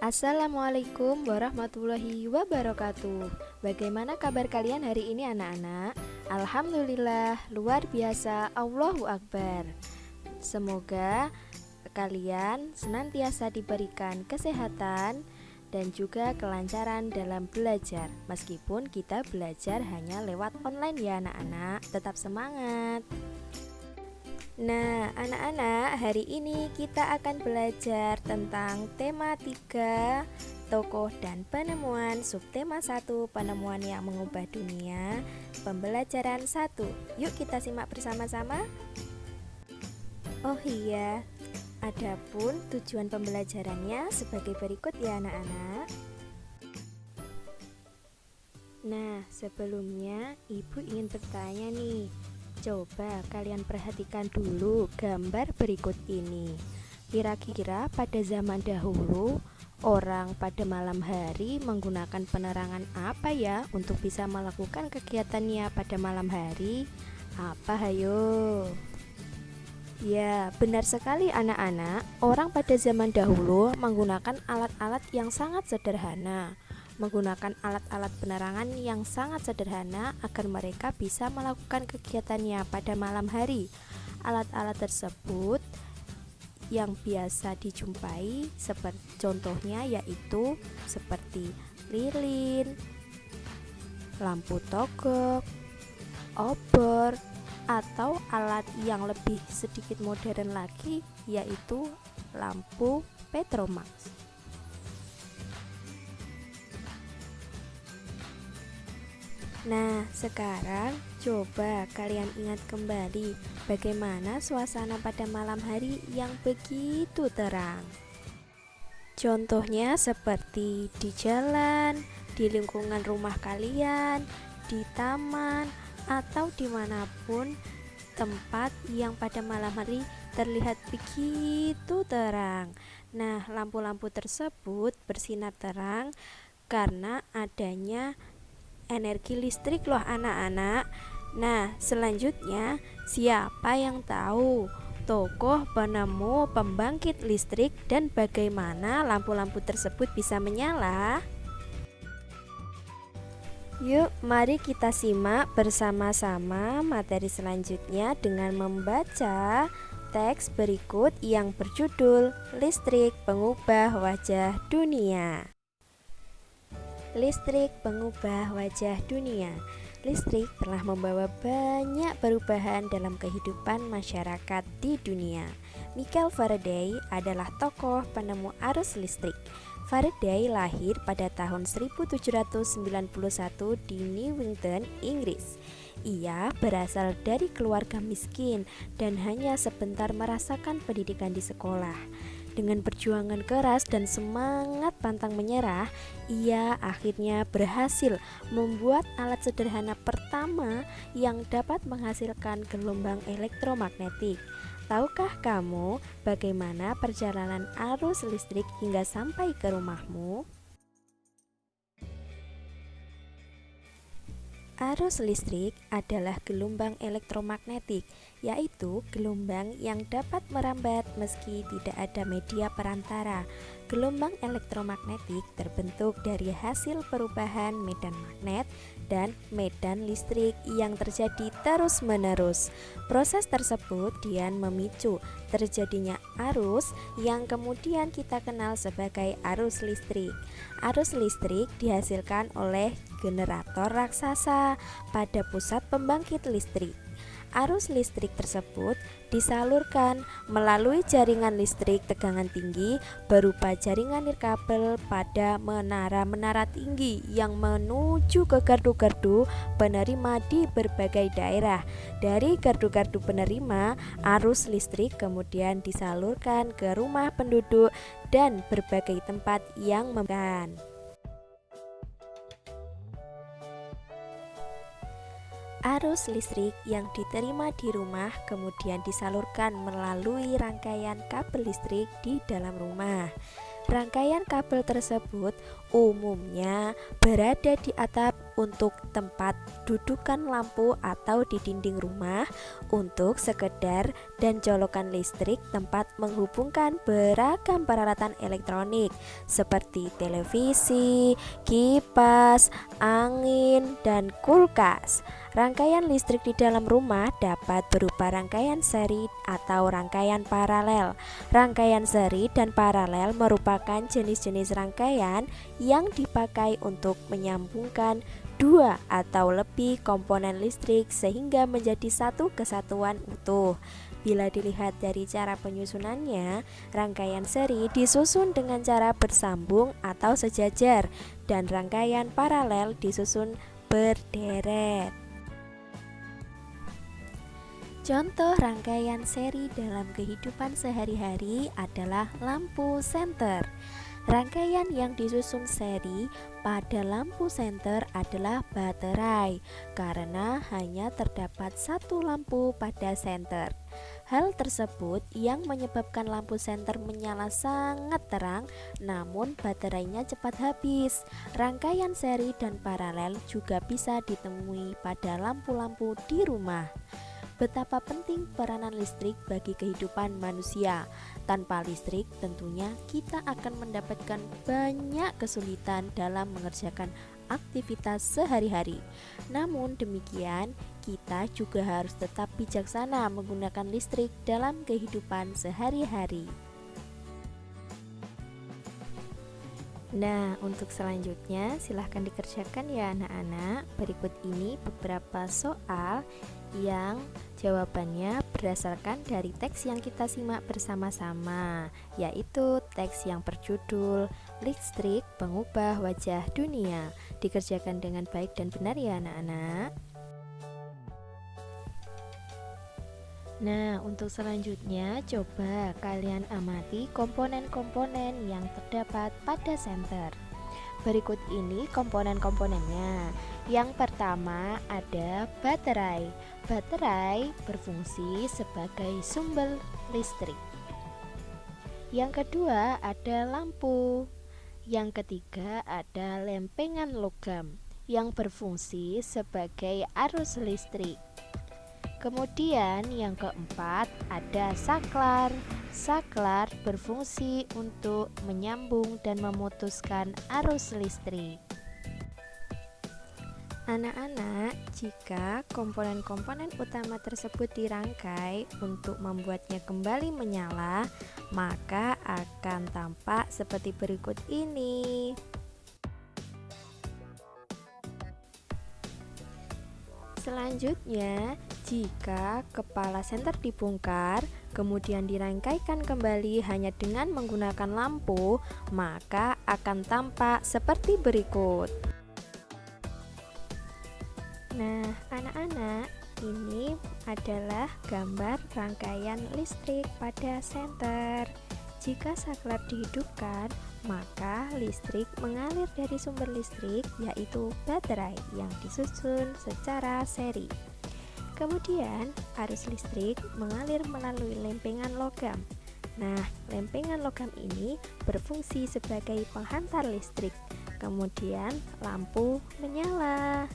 Assalamualaikum warahmatullahi wabarakatuh. Bagaimana kabar kalian hari ini anak-anak? Alhamdulillah, luar biasa, Allahu Akbar. Semoga kalian senantiasa diberikan kesehatan dan juga kelancaran dalam belajar. Meskipun kita belajar hanya lewat online ya anak-anak, tetap semangat. Nah, anak-anak, hari ini kita akan belajar tentang tema 3, tokoh dan penemuan, subtema 1, penemuan yang mengubah dunia, pembelajaran 1. Yuk kita simak bersama-sama. Oh iya, adapun tujuan pembelajarannya sebagai berikut ya anak-anak. Nah, sebelumnya Ibu ingin bertanya nih. Coba kalian perhatikan dulu gambar berikut ini. Kira-kira pada zaman dahulu, orang pada malam hari menggunakan penerangan apa ya untuk bisa melakukan kegiatannya pada malam hari? Apa hayo? Ya, benar sekali anak-anak. Orang pada zaman dahulu menggunakan alat-alat yang sangat sederhana, menggunakan alat-alat penerangan yang sangat sederhana agar mereka bisa melakukan kegiatannya pada malam hari. Alat-alat tersebut yang biasa dijumpai seperti contohnya yaitu seperti lilin, lampu togok, obor, atau alat yang lebih sedikit modern lagi yaitu lampu Petromax. Nah, sekarang coba kalian ingat kembali bagaimana suasana pada malam hari yang begitu terang. Contohnya seperti di jalan, di lingkungan rumah kalian, di taman, atau dimanapun tempat yang pada malam hari terlihat begitu terang. Nah, lampu-lampu tersebut bersinar terang karena adanya energi listrik loh anak-anak. Nah, selanjutnya siapa yang tahu tokoh penemu pembangkit listrik dan bagaimana lampu-lampu tersebut bisa menyala? Yuk, mari kita simak bersama-sama materi selanjutnya dengan membaca teks berikut yang berjudul Listrik Pengubah Wajah Dunia. Listrik pengubah wajah dunia. Listrik telah membawa banyak perubahan dalam kehidupan masyarakat di dunia. Michael Faraday adalah tokoh penemu arus listrik. Faraday lahir pada tahun 1791 di Newington, Inggris. Ia berasal dari keluarga miskin dan hanya sebentar merasakan pendidikan di sekolah. Dengan perjuangan keras dan semangat pantang menyerah, ia akhirnya berhasil membuat alat sederhana pertama yang dapat menghasilkan gelombang elektromagnetik. Tahukah kamu bagaimana perjalanan arus listrik hingga sampai ke rumahmu? Arus listrik adalah gelombang elektromagnetik, yaitu gelombang yang dapat merambat meski tidak ada media perantara. Gelombang elektromagnetik terbentuk dari hasil perubahan medan magnet dan medan listrik yang terjadi terus-menerus. Proses tersebut kemudian memicu terjadinya arus yang kemudian kita kenal sebagai arus listrik. Arus listrik dihasilkan oleh generator raksasa pada pusat pembangkit listrik. Arus listrik tersebut disalurkan melalui jaringan listrik tegangan tinggi berupa jaringan nirkabel pada menara-menara tinggi yang menuju ke gardu-gardu penerima di berbagai daerah. Dari gardu-gardu penerima, arus listrik kemudian disalurkan ke rumah penduduk dan berbagai tempat yang membutuhkan. Arus listrik yang diterima di rumah kemudian disalurkan melalui rangkaian kabel listrik di dalam rumah. Rangkaian kabel tersebut umumnya berada di atap untuk tempat dudukan lampu atau di dinding rumah, untuk sekedar dan colokan listrik tempat menghubungkan beragam peralatan elektronik seperti televisi, kipas, angin, dan kulkas. Rangkaian listrik di dalam rumah dapat berupa rangkaian seri atau rangkaian paralel. Rangkaian seri dan paralel merupakan jenis-jenis rangkaian yang dipakai untuk menyambungkan dua atau lebih komponen listrik sehingga menjadi satu kesatuan utuh. Bila dilihat dari cara penyusunannya, rangkaian seri disusun dengan cara bersambung atau sejajar dan rangkaian paralel disusun berderet. Contoh rangkaian seri dalam kehidupan sehari-hari adalah lampu senter. Rangkaian yang disusun seri pada lampu senter adalah baterai, karena hanya terdapat satu lampu pada senter. Hal tersebut yang menyebabkan lampu senter menyala sangat terang, namun baterainya cepat habis. Rangkaian seri dan paralel juga bisa ditemui pada lampu-lampu di rumah. Betapa penting peranan listrik bagi kehidupan manusia. Tanpa listrik tentunya kita akan mendapatkan banyak kesulitan dalam mengerjakan aktivitas sehari-hari. Namun demikian, kita juga harus tetap bijaksana menggunakan listrik dalam kehidupan sehari-hari. Nah, untuk selanjutnya silahkan dikerjakan ya anak-anak. Berikut ini beberapa soal yang jawabannya berdasarkan dari teks yang kita simak bersama-sama, yaitu teks yang berjudul Listrik Pengubah Wajah Dunia. Dikerjakan dengan baik dan benar ya anak-anak. Nah, untuk selanjutnya coba kalian amati komponen-komponen yang terdapat pada senter. Berikut ini komponen-komponennya. Yang pertama ada baterai. Baterai berfungsi sebagai sumber listrik. Yang kedua ada lampu. Yang ketiga ada lempengan logam yang berfungsi sebagai arus listrik. Kemudian yang keempat ada saklar. Saklar berfungsi untuk menyambung dan memutuskan arus listrik. Anak-anak, jika komponen-komponen utama tersebut dirangkai untuk membuatnya kembali menyala, maka akan tampak seperti berikut ini. Selanjutnya, jika kepala senter dibongkar, kemudian dirangkaikan kembali hanya dengan menggunakan lampu, maka akan tampak seperti berikut. Nah, anak-anak, ini adalah gambar rangkaian listrik pada senter. Jika saklar dihidupkan, maka listrik mengalir dari sumber listrik, yaitu baterai yang disusun secara seri. Kemudian, arus listrik mengalir melalui lempengan logam. Nah, lempengan logam ini berfungsi sebagai penghantar listrik. Kemudian, lampu menyala.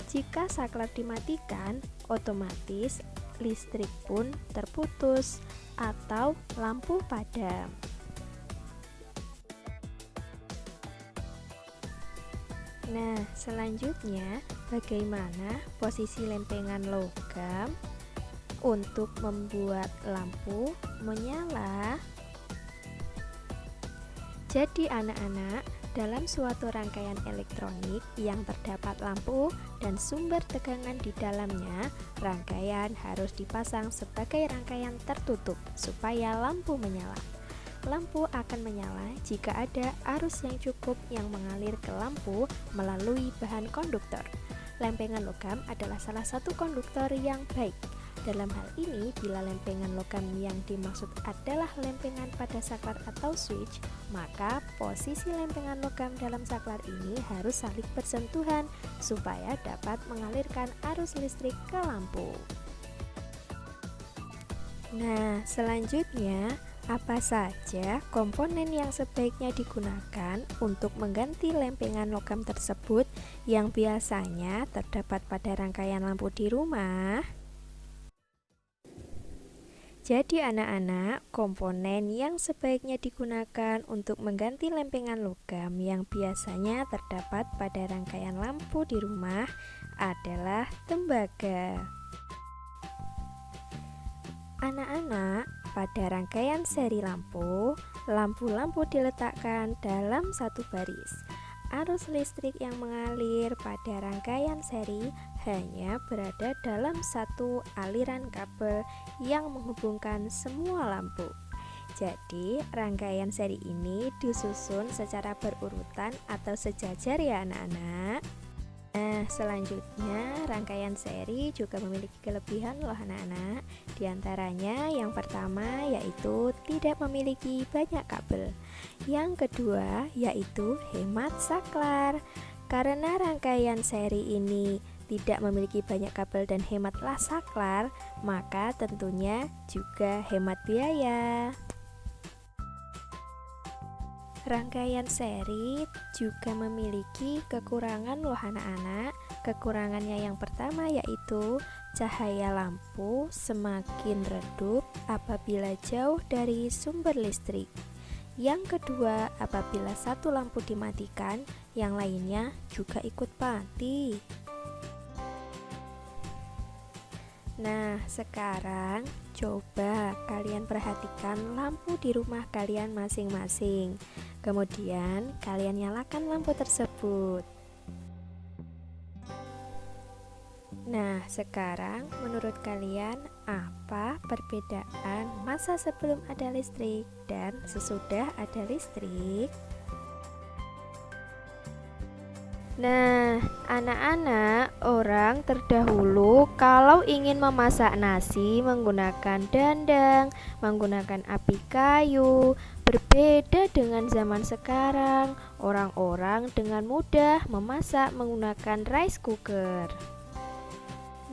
Jika saklar dimatikan, otomatis listrik pun terputus atau lampu padam. Nah, selanjutnya bagaimana posisi lempengan logam untuk membuat lampu menyala? Jadi anak-anak, dalam suatu rangkaian elektronik yang terdapat lampu dan sumber tegangan di dalamnya, rangkaian harus dipasang sebagai rangkaian tertutup supaya lampu menyala. Lampu akan menyala jika ada arus yang cukup yang mengalir ke lampu melalui bahan konduktor. Lempengan logam adalah salah satu konduktor yang baik. Dalam hal ini, bila lempengan logam yang dimaksud adalah lempengan pada saklar atau switch, maka posisi lempengan logam dalam saklar ini harus saling bersentuhan supaya dapat mengalirkan arus listrik ke lampu. Nah, selanjutnya Apa saja komponen yang sebaiknya digunakan untuk mengganti lempengan logam tersebut yang biasanya terdapat pada rangkaian lampu di rumah? Jadi anak-anak, komponen yang sebaiknya digunakan untuk mengganti lempengan logam yang biasanya terdapat pada rangkaian lampu di rumah adalah tembaga. Anak-anak, pada rangkaian seri lampu, lampu-lampu diletakkan dalam satu baris. Arus listrik yang mengalir pada rangkaian seri hanya berada dalam satu aliran kabel yang menghubungkan semua lampu. Jadi, rangkaian seri ini disusun secara berurutan atau sejajar ya anak-anak. Nah, selanjutnya rangkaian seri juga memiliki kelebihan loh anak-anak. Di antaranya yang pertama yaitu tidak memiliki banyak kabel. Yang kedua yaitu hemat saklar. Karena rangkaian seri ini tidak memiliki banyak kabel dan hematlah saklar, maka tentunya juga hemat biaya. Rangkaian seri juga memiliki kekurangan loh anak-anak. Kekurangannya yang pertama yaitu cahaya lampu semakin redup apabila jauh dari sumber listrik. Yang kedua, apabila satu lampu dimatikan, yang lainnya juga ikut mati. Nah, sekarang coba kalian perhatikan lampu di rumah kalian masing-masing. Kemudian kalian nyalakan lampu tersebut. Nah, sekarang menurut kalian apa perbedaan masa sebelum ada listrik dan sesudah ada listrik? Nah, anak-anak, orang terdahulu kalau ingin memasak nasi menggunakan dandang, menggunakan api kayu. Berbeda dengan zaman sekarang, orang-orang dengan mudah memasak menggunakan rice cooker.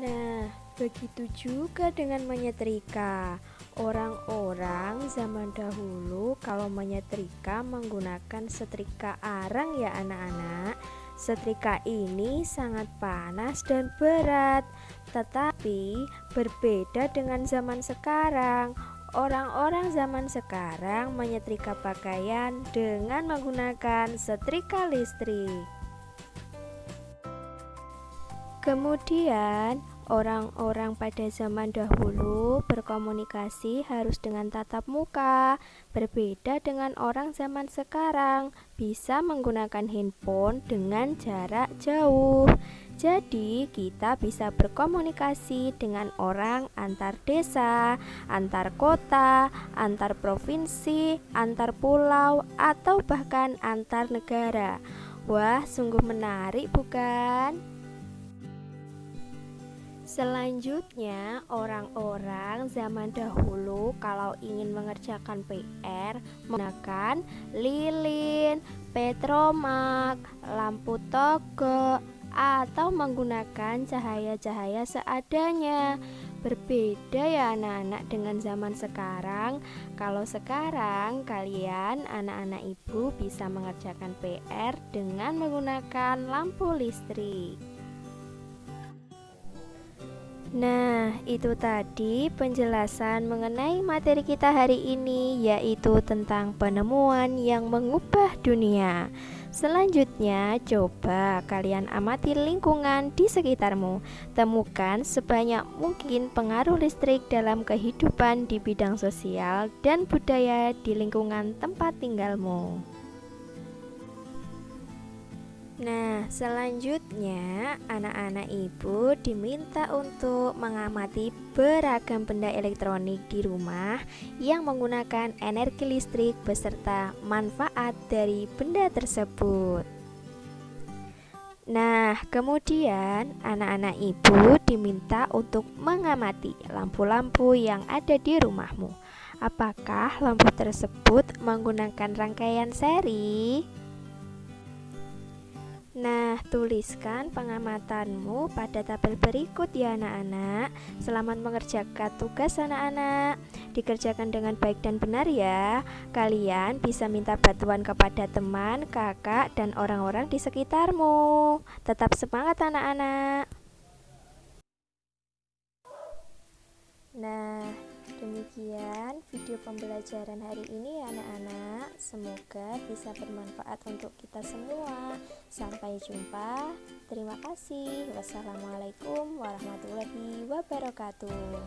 Nah, begitu juga dengan menyetrika. Orang-orang zaman dahulu kalau menyetrika menggunakan setrika arang ya anak-anak. Setrika ini sangat panas dan berat, tetapi berbeda dengan zaman sekarang. Orang-orang zaman sekarang menyetrika pakaian dengan menggunakan setrika listrik. Kemudian, orang-orang pada zaman dahulu berkomunikasi harus dengan tatap muka. Berbeda dengan orang zaman sekarang, bisa menggunakan handphone dengan jarak jauh. Jadi, kita bisa berkomunikasi dengan orang antar desa, antar kota, antar provinsi, antar pulau, atau bahkan antar negara. Wah, sungguh menarik bukan? Selanjutnya, orang-orang zaman dahulu kalau ingin mengerjakan PR menggunakan lilin, petromak, lampu togok, atau menggunakan cahaya-cahaya seadanya. Berbeda ya anak-anak dengan zaman sekarang. Kalau sekarang kalian anak-anak ibu bisa mengerjakan PR dengan menggunakan lampu listrik. Nah, itu tadi penjelasan mengenai materi kita hari ini, yaitu tentang penemuan yang mengubah dunia. Selanjutnya, coba kalian amati lingkungan di sekitarmu. Temukan sebanyak mungkin pengaruh listrik dalam kehidupan di bidang sosial dan budaya di lingkungan tempat tinggalmu. Nah, selanjutnya anak-anak ibu diminta untuk mengamati beragam benda elektronik di rumah yang menggunakan energi listrik beserta manfaat dari benda tersebut. Nah, kemudian anak-anak ibu diminta untuk mengamati lampu-lampu yang ada di rumahmu. Apakah lampu tersebut menggunakan rangkaian seri? Nah, tuliskan pengamatanmu pada tabel berikut ya anak-anak. Selamat mengerjakan tugas anak-anak. dikerjakan dengan baik dan benar ya. Kalian bisa minta bantuan kepada teman, kakak, dan orang-orang di sekitarmu. Tetap semangat anak-anak. Nah, demikian video pembelajaran hari ini ya anak-anak. Semoga bisa bermanfaat untuk kita semua. Sampai jumpa. Terima kasih. Wassalamualaikum warahmatullahi wabarakatuh.